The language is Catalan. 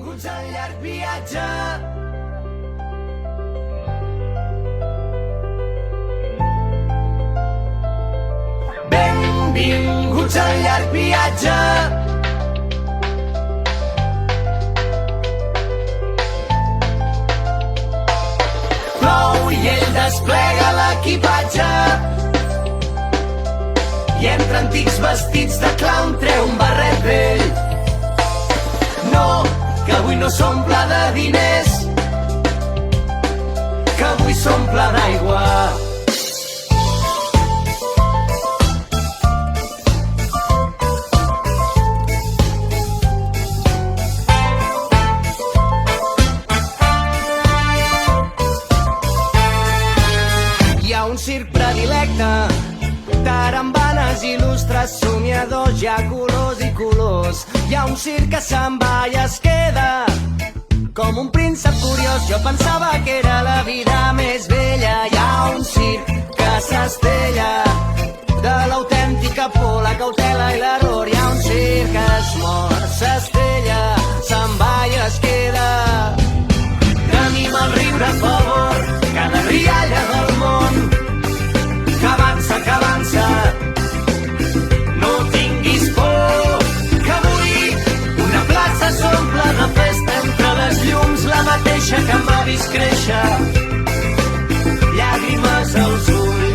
Benvinguts al llarg viatge. Benvinguts al llarg viatge. Plou i ell desplega l'equipatge i entre antics vestits de clown treu un barret vell. No, que avui no s'omple de diners, que avui s'omple d'aigua. Hi ha un circ predilecte, tarambanes il·lustres, somiadors, hi ha colors i colors. Hi ha un circ que se'n va i es queda com un príncep curiós. Jo pensava que era la vida més bella. Hi ha un circ que s'estella de l'autèntica por, la cautela i l'error. Hi ha un circ que es mor, s'estella, se'n va i es queda. Tenim el riure a favor, cada rialla del món que avança, que avança. No tinguis por, que avui una plaça s'omple de festa entre les llums, la mateixa que m'ha vist créixer, llàgrimes als ulls.